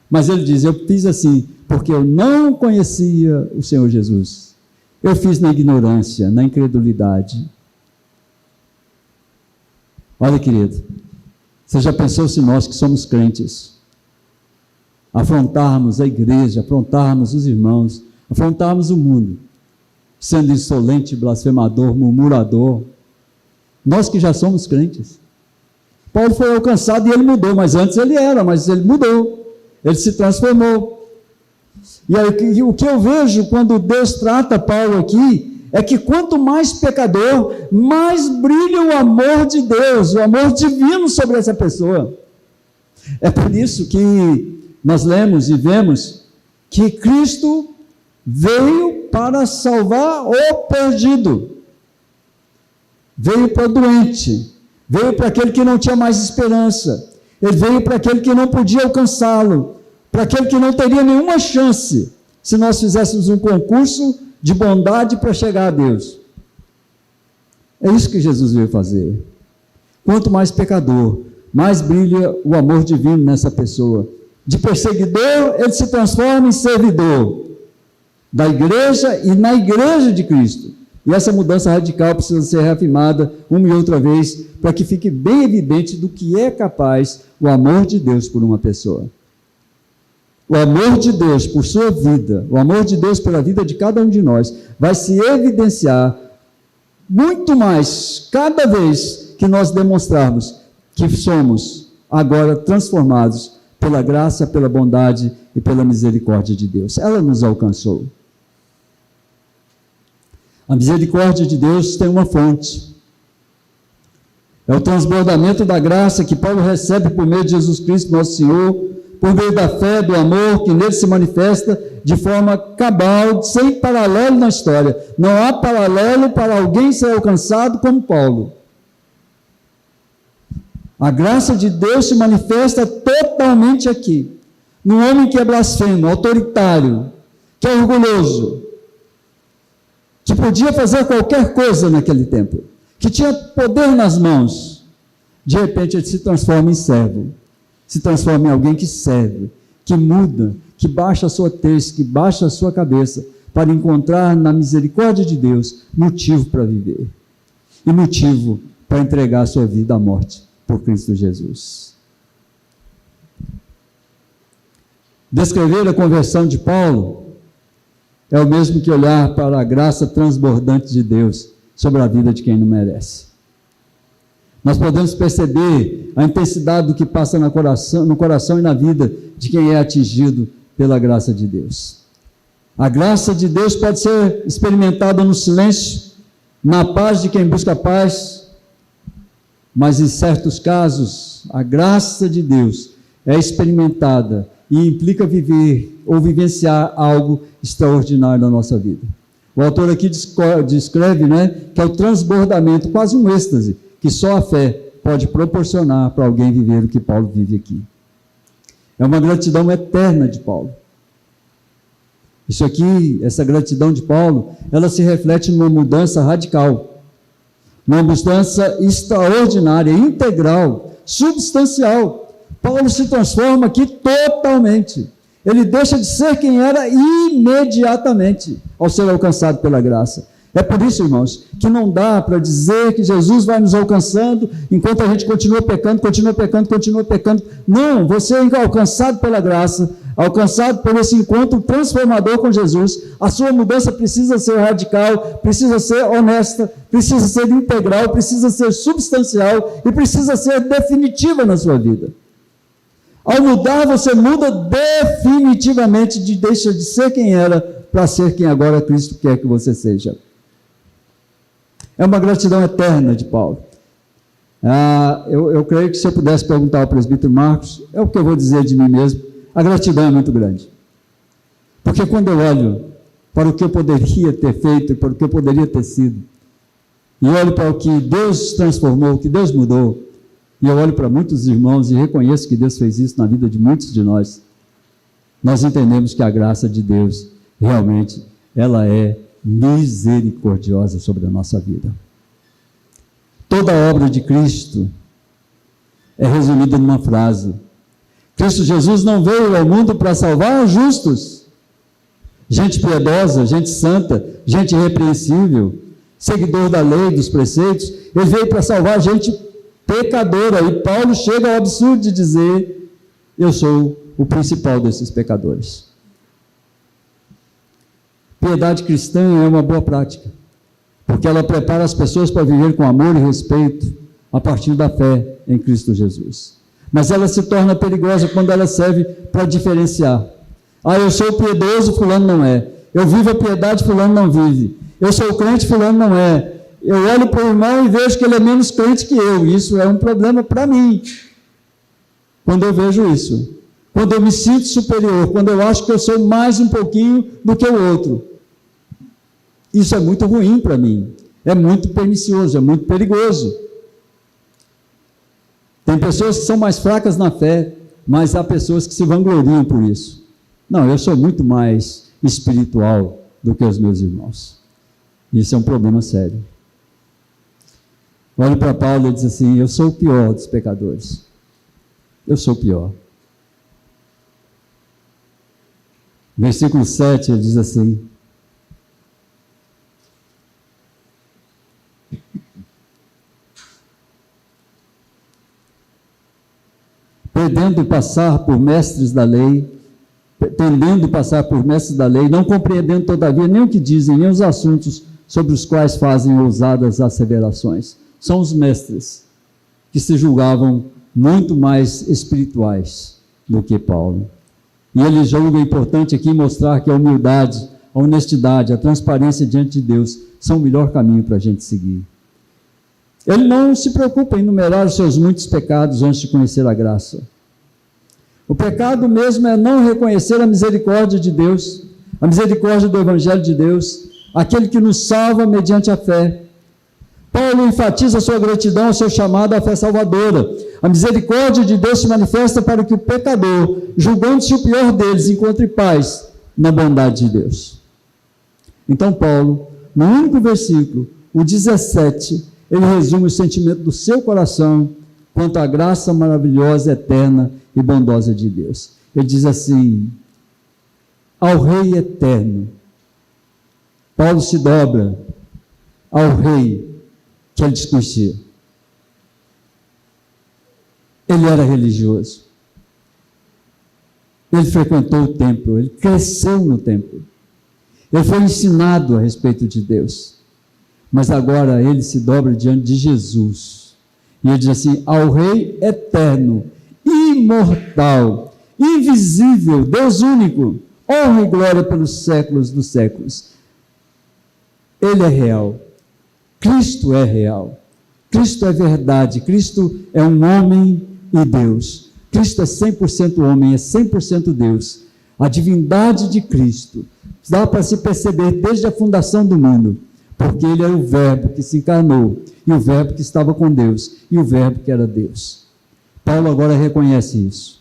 Mas ele diz: eu fiz assim porque eu não conhecia o Senhor Jesus. Eu fiz na ignorância, na incredulidade. Olha, querido, você já pensou se nós que somos crentes afrontarmos a igreja, afrontarmos os irmãos, afrontarmos o mundo, sendo insolente, blasfemador, murmurador? Nós que já somos crentes. Paulo foi alcançado e ele mudou, mas antes ele era, mas ele mudou, ele se transformou. E aí, o que eu vejo quando Deus trata Paulo aqui, é que quanto mais pecador, mais brilha o amor de Deus, o amor divino sobre essa pessoa. É por isso que nós lemos e vemos que Cristo veio para salvar o perdido, veio para o doente, veio para aquele que não tinha mais esperança, ele veio para aquele que não podia alcançá-lo, para aquele que não teria nenhuma chance se nós fizéssemos um concurso de bondade para chegar a Deus. É isso que Jesus veio fazer. Quanto mais pecador, mais brilha o amor divino nessa pessoa. De perseguidor, ele se transforma em servidor da igreja e na igreja de Cristo. E essa mudança radical precisa ser reafirmada uma e outra vez, para que fique bem evidente do que é capaz o amor de Deus por uma pessoa. O amor de Deus por sua vida, o amor de Deus pela vida de cada um de nós, vai se evidenciar muito mais cada vez que nós demonstrarmos que somos agora transformados pela graça, pela bondade e pela misericórdia de Deus. Ela nos alcançou. A misericórdia de Deus tem uma fonte. É o transbordamento da graça que Paulo recebe por meio de Jesus Cristo, nosso Senhor, por meio da fé, do amor, que nele se manifesta de forma cabal, sem paralelo na história. Não há paralelo para alguém ser alcançado como Paulo. A graça de Deus se manifesta totalmente aqui, no homem que é blasfemo, autoritário, que é orgulhoso, que podia fazer qualquer coisa naquele tempo, que tinha poder nas mãos. De repente ele se transforma em servo, se transforma em alguém que serve, que muda, que baixa a sua tez, que baixa a sua cabeça, para encontrar na misericórdia de Deus motivo para viver, e motivo para entregar a sua vida à morte, por Cristo Jesus. Descrever a conversão de Paulo é o mesmo que olhar para a graça transbordante de Deus sobre a vida de quem não merece. Nós podemos perceber a intensidade do que passa no coração e na vida de quem é atingido pela graça de Deus. A graça de Deus pode ser experimentada no silêncio, na paz de quem busca paz, mas em certos casos, a graça de Deus é experimentada e implica viver ou vivenciar algo extraordinário na nossa vida. O autor aqui descreve, que é o transbordamento, quase um êxtase, que só a fé pode proporcionar para alguém viver o que Paulo vive aqui. É uma gratidão eterna de Paulo. Isso aqui, essa gratidão de Paulo, ela se reflete numa mudança radical, numa mudança extraordinária, integral, substancial. Paulo se transforma aqui totalmente. Ele deixa de ser quem era imediatamente ao ser alcançado pela graça. É por isso, irmãos, que não dá para dizer que Jesus vai nos alcançando enquanto a gente continua pecando. Não, você é alcançado pela graça, alcançado por esse encontro transformador com Jesus. A sua mudança precisa ser radical, precisa ser honesta, precisa ser integral, precisa ser substancial e precisa ser definitiva na sua vida. Ao mudar, você muda definitivamente, deixa de ser quem era para ser quem agora Cristo quer que você seja. É uma gratidão eterna de Paulo. Eu creio que se eu pudesse perguntar ao presbítero Marcos, é o que eu vou dizer de mim mesmo, a gratidão é muito grande. Porque quando eu olho para o que eu poderia ter feito, para o que eu poderia ter sido, e olho para o que Deus transformou, o que Deus mudou, e eu olho para muitos irmãos e reconheço que Deus fez isso na vida de muitos de nós entendemos que a graça de Deus, realmente, ela é misericordiosa sobre a nossa vida. Toda a obra de Cristo é resumida numa frase: Cristo Jesus não veio ao mundo para salvar os justos, gente piedosa, gente santa, gente irrepreensível, seguidor da lei, dos preceitos. Ele veio para salvar gente pecadora, e Paulo chega ao absurdo de dizer: eu sou o principal desses pecadores. Piedade cristã é uma boa prática, porque ela prepara as pessoas para viver com amor e respeito a partir da fé em Cristo Jesus. Mas ela se torna perigosa quando ela serve para diferenciar. Eu sou piedoso, fulano não é. Eu vivo a piedade, fulano não vive. Eu sou crente, fulano não é. Eu olho para o irmão e vejo que ele é menos crente que eu. Isso é um problema para mim. Quando eu vejo isso, quando eu me sinto superior, quando eu acho que eu sou mais um pouquinho do que o outro, isso é muito ruim para mim, é muito pernicioso, é muito perigoso. Tem pessoas que são mais fracas na fé, mas há pessoas que se vangloriam por isso. Não, eu sou muito mais espiritual do que os meus irmãos. Isso é um problema sério. Olha para Paulo e diz assim: eu sou o pior dos pecadores. Eu sou o pior. Versículo 7, ele diz assim: tendendo passar por mestres da lei, não compreendendo todavia nem o que dizem, nem os assuntos sobre os quais fazem ousadas asseverações. São os mestres que se julgavam muito mais espirituais do que Paulo. E ele julga importante aqui mostrar que a humildade, a honestidade, a transparência diante de Deus são o melhor caminho para a gente seguir. Ele não se preocupa em enumerar os seus muitos pecados antes de conhecer a graça. O pecado mesmo é não reconhecer a misericórdia de Deus, a misericórdia do Evangelho de Deus, aquele que nos salva mediante a fé. Paulo enfatiza a sua gratidão ao seu chamado à fé salvadora. A misericórdia de Deus se manifesta para que o pecador, julgando-se o pior deles, encontre paz na bondade de Deus. Então Paulo, no único versículo, o 17, ele resume o sentimento do seu coração quanto à graça maravilhosa, eterna e bondosa de Deus. Ele diz assim: ao Rei eterno. Paulo se dobra ao Rei que ele desconhecia. Ele era religioso. Ele frequentou o templo, ele cresceu no templo. Ele foi ensinado a respeito de Deus. Mas agora ele se dobra diante de Jesus. E ele diz assim: ao Rei eterno, imortal, invisível, Deus único, honra e glória pelos séculos dos séculos. Ele é real. Cristo é real. Cristo é verdade. Cristo é um homem e Deus. Cristo é 100% homem, é 100% Deus. A divindade de Cristo dá para se perceber desde a fundação do mundo, porque ele era o Verbo que se encarnou, e o Verbo que estava com Deus, e o Verbo que era Deus. Paulo agora reconhece isso.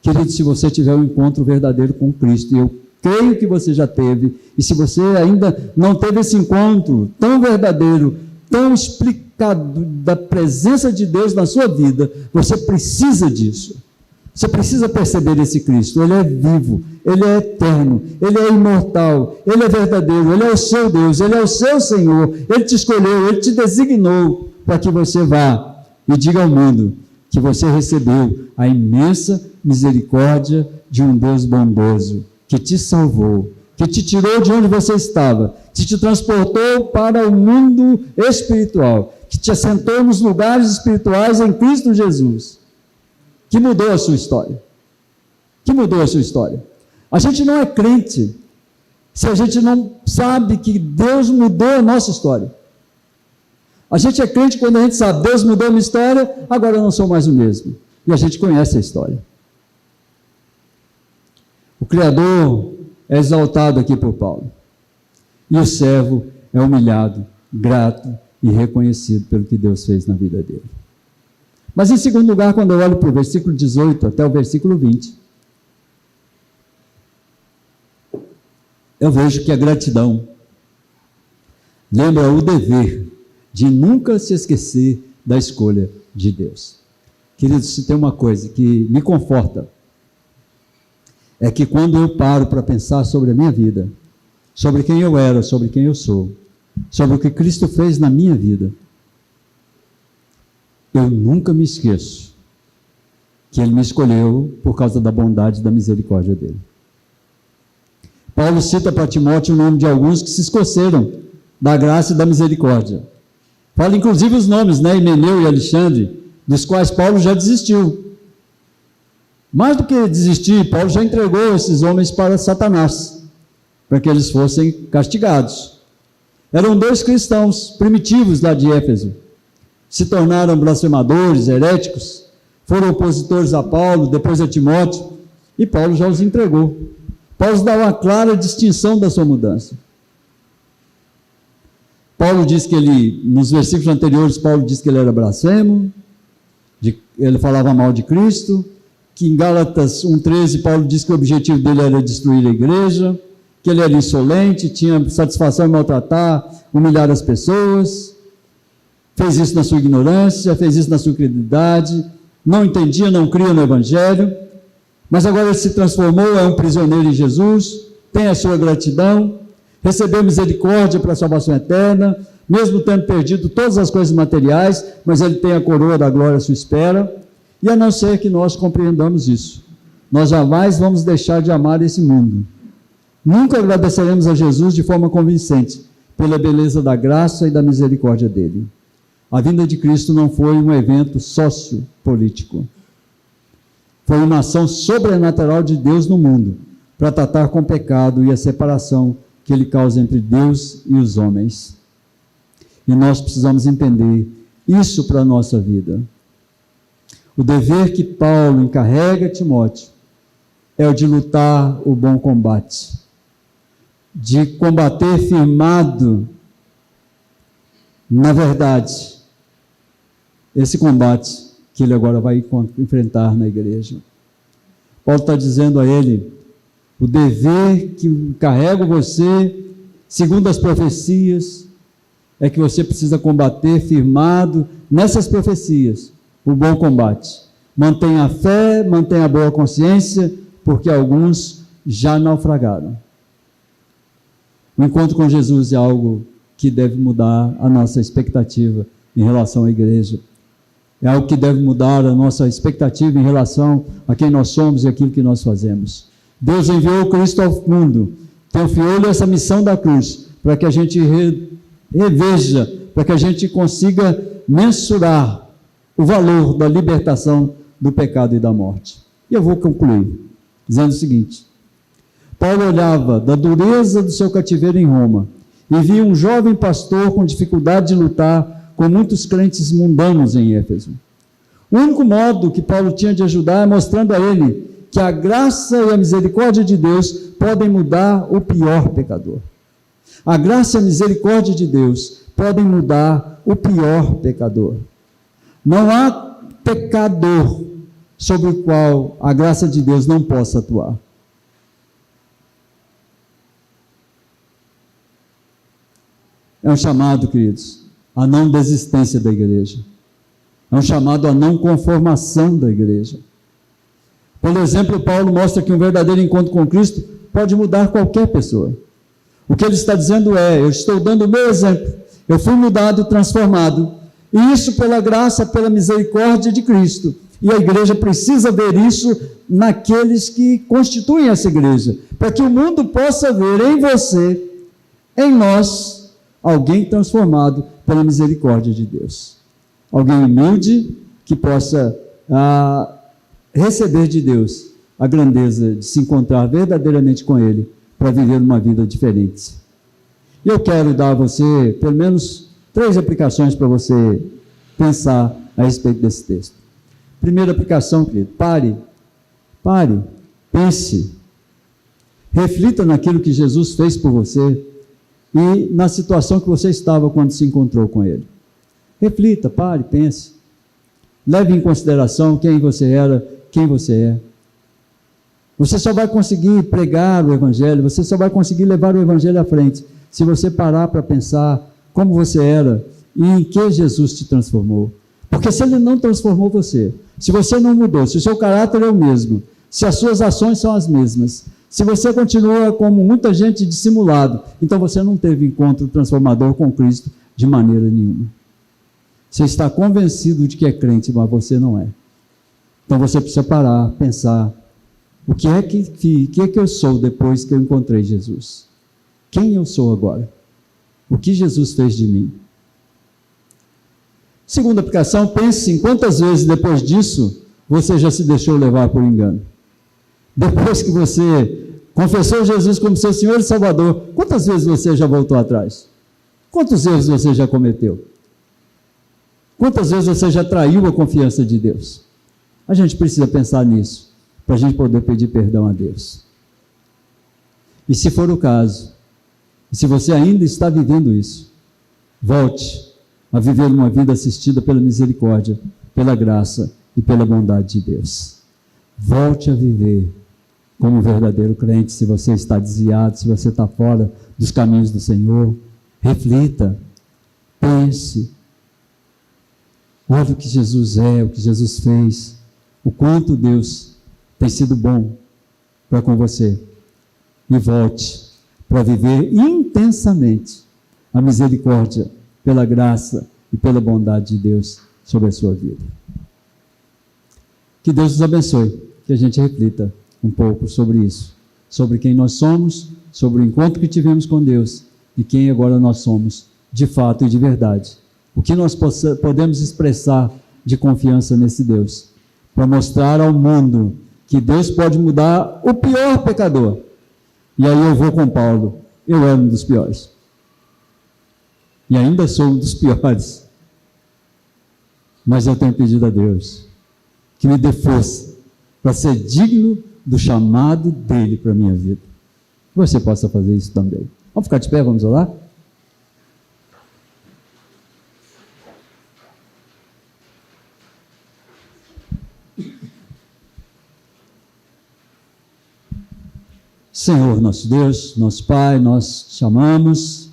Querido, se você tiver um encontro verdadeiro com Cristo, e eu creio que você já teve, e se você ainda não teve esse encontro tão verdadeiro, tão explicado da presença de Deus na sua vida, você precisa disso. Você precisa perceber esse Cristo. Ele é vivo, ele é eterno, ele é imortal, ele é verdadeiro, ele é o seu Deus, ele é o seu Senhor, ele te escolheu, ele te designou para que você vá e diga ao mundo que você recebeu a imensa misericórdia de um Deus bondoso, que te salvou, que te tirou de onde você estava, que te transportou para o mundo espiritual, que te assentou nos lugares espirituais em Cristo Jesus, que mudou a sua história. Que mudou a sua história. A gente não é crente se a gente não sabe que Deus mudou a nossa história. A gente é crente quando a gente sabe, Deus mudou a minha história, agora eu não sou mais o mesmo. E a gente conhece a história. O Criador é exaltado aqui por Paulo. E o servo é humilhado, grato e reconhecido pelo que Deus fez na vida dele. Mas em segundo lugar, quando eu olho para o versículo 18 até o versículo 20, eu vejo que a gratidão lembra o dever de nunca se esquecer da escolha de Deus. Queridos, se tem uma coisa que me conforta, é que quando eu paro para pensar sobre a minha vida, sobre quem eu era, sobre quem eu sou, sobre o que Cristo fez na minha vida, eu nunca me esqueço que Ele me escolheu por causa da bondade e da misericórdia dEle. Paulo cita para Timóteo o nome de alguns que se esqueceram da graça e da misericórdia. Fala inclusive os nomes, Himeneu e Alexandre, dos quais Paulo já desistiu. Mais do que desistir, Paulo já entregou esses homens para Satanás, para que eles fossem castigados. Eram 2 cristãos primitivos lá de Éfeso. Se tornaram blasfemadores, heréticos, foram opositores a Paulo, depois a Timóteo, e Paulo já os entregou. Paulo dá uma clara distinção da sua mudança. Paulo diz que nos versículos anteriores, Paulo diz que ele era blasfemo, ele falava mal de Cristo, que em Gálatas 1,13, Paulo diz que o objetivo dele era destruir a igreja, que ele era insolente, tinha satisfação em maltratar, humilhar as pessoas, fez isso na sua ignorância, fez isso na sua incredulidade, não entendia, não cria no Evangelho, mas agora ele se transformou, é um prisioneiro em Jesus, tem a sua gratidão, recebeu misericórdia para a salvação eterna, mesmo tendo perdido todas as coisas materiais, mas ele tem a coroa da glória à sua espera, e a não ser que nós compreendamos isso, nós jamais vamos deixar de amar esse mundo. Nunca agradeceremos a Jesus de forma convincente pela beleza da graça e da misericórdia dele. A vinda de Cristo não foi um evento sociopolítico. Foi uma ação sobrenatural de Deus no mundo para tratar com o pecado e a separação que ele causa entre Deus e os homens. E nós precisamos entender isso para a nossa vida. O dever que Paulo encarrega a Timóteo é o de lutar o bom combate, de combater firmado na verdade esse combate que ele agora vai enfrentar na igreja. Paulo está dizendo a ele, o dever que encarrego você, segundo as profecias, é que você precisa combater firmado nessas profecias, o bom combate. Mantenha a fé, mantenha a boa consciência, porque alguns já naufragaram. O encontro com Jesus é algo que deve mudar a nossa expectativa em relação à igreja. É algo que deve mudar a nossa expectativa em relação a quem nós somos e aquilo que nós fazemos. Deus enviou Cristo ao mundo, confiou-lhe essa missão da cruz, para que a gente reveja, para que a gente consiga mensurar o valor da libertação do pecado e da morte. E eu vou concluir dizendo o seguinte: Paulo olhava da dureza do seu cativeiro em Roma e via um jovem pastor com dificuldade de lutar com muitos crentes mundanos em Éfeso. O único modo que Paulo tinha de ajudar é mostrando a ele que a graça e a misericórdia de Deus podem mudar o pior pecador. A graça e a misericórdia de Deus podem mudar o pior pecador. Não há pecador sobre o qual a graça de Deus não possa atuar. É um chamado, queridos, à não desistência da igreja. É um chamado à não conformação da igreja. Por exemplo, Paulo mostra que um verdadeiro encontro com Cristo pode mudar qualquer pessoa. O que ele está dizendo é: eu estou dando o meu exemplo, eu fui mudado, transformado, e isso pela graça, pela misericórdia de Cristo. E a igreja precisa ver isso naqueles que constituem essa igreja, para que o mundo possa ver em você, em nós, alguém transformado pela misericórdia de Deus. Alguém humilde que possa receber de Deus a grandeza de se encontrar verdadeiramente com Ele para viver uma vida diferente. E eu quero dar a você pelo menos 3 aplicações para você pensar a respeito desse texto. Primeira aplicação, querido: pare, pense, reflita naquilo que Jesus fez por você e na situação que você estava quando se encontrou com Ele. Reflita, pare, pense. Leve em consideração quem você era, quem você é. Você só vai conseguir pregar o Evangelho, você só vai conseguir levar o Evangelho à frente se você parar para pensar como você era e em que Jesus te transformou. Porque se Ele não transformou você, se você não mudou, se o seu caráter é o mesmo, se as suas ações são as mesmas, se você continua como muita gente dissimulado, então você não teve encontro transformador com Cristo de maneira nenhuma. Você está convencido de que é crente, mas você não é. Então você precisa parar, pensar: o que é que eu sou depois que eu encontrei Jesus? Quem eu sou agora? O que Jesus fez de mim? Segunda aplicação: pense em quantas vezes depois disso você já se deixou levar por engano. Depois que você confessou Jesus como seu Senhor e Salvador, quantas vezes você já voltou atrás? Quantos erros você já cometeu? Quantas vezes você já traiu a confiança de Deus? A gente precisa pensar nisso, para a gente poder pedir perdão a Deus. E se for o caso, e se você ainda está vivendo isso, volte a viver uma vida assistida pela misericórdia, pela graça e pela bondade de Deus. Volte a viver como um verdadeiro crente. Se você está desviado, se você está fora dos caminhos do Senhor, reflita, pense. Olha o que Jesus é, o que Jesus fez, o quanto Deus tem sido bom para com você. E volte para viver intensamente a misericórdia, pela graça e pela bondade de Deus sobre a sua vida. Que Deus nos abençoe, que a gente reflita um pouco sobre isso, sobre quem nós somos, sobre o encontro que tivemos com Deus e quem agora nós somos de fato e de verdade. O que nós podemos expressar de confiança nesse Deus, para mostrar ao mundo que Deus pode mudar o pior pecador. E aí eu vou com Paulo: eu era um dos piores. E ainda sou um dos piores. Mas eu tenho pedido a Deus que me dê força para ser digno do chamado dele para a minha vida. Que você possa fazer isso também. Vamos ficar de pé, vamos orar? Senhor, nosso Deus, nosso Pai, nós te chamamos.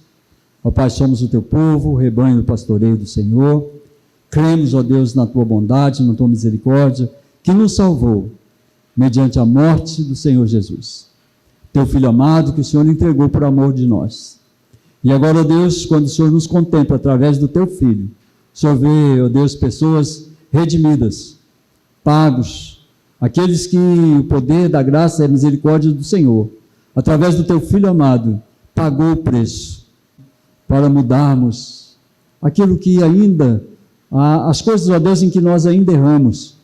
Ó Pai, somos o teu povo, o rebanho do pastoreio do Senhor. Cremos, ó Deus, na tua bondade, na tua misericórdia, que nos salvou mediante a morte do Senhor Jesus, teu Filho amado, que o Senhor entregou por amor de nós. E agora, ó Deus, quando o Senhor nos contempla através do teu Filho, o Senhor vê, ó Deus, pessoas redimidas, pagos, aqueles que o poder da graça e a misericórdia do Senhor, através do teu Filho amado, pagou o preço para mudarmos aquilo que ainda, as coisas, ó Deus, em que nós ainda erramos,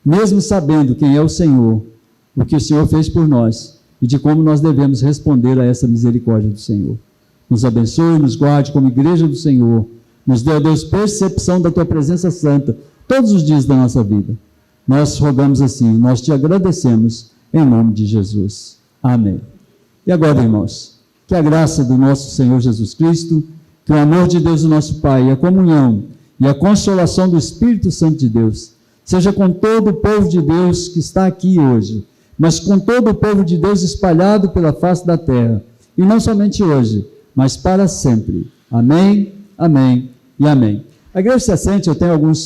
mesmo sabendo quem é o Senhor, o que o Senhor fez por nós e de como nós devemos responder a essa misericórdia do Senhor. Nos abençoe, nos guarde como igreja do Senhor, nos dê, ó Deus, percepção da tua presença santa todos os dias da nossa vida. Nós rogamos assim, nós te agradecemos em nome de Jesus. Amém. E agora, irmãos, que a graça do nosso Senhor Jesus Cristo, que o amor de Deus, o nosso Pai, e a comunhão e a consolação do Espírito Santo de Deus, seja com todo o povo de Deus que está aqui hoje, mas com todo o povo de Deus espalhado pela face da terra, e não somente hoje, mas para sempre. Amém, amém e amém. A igreja se assente, eu tenho alguns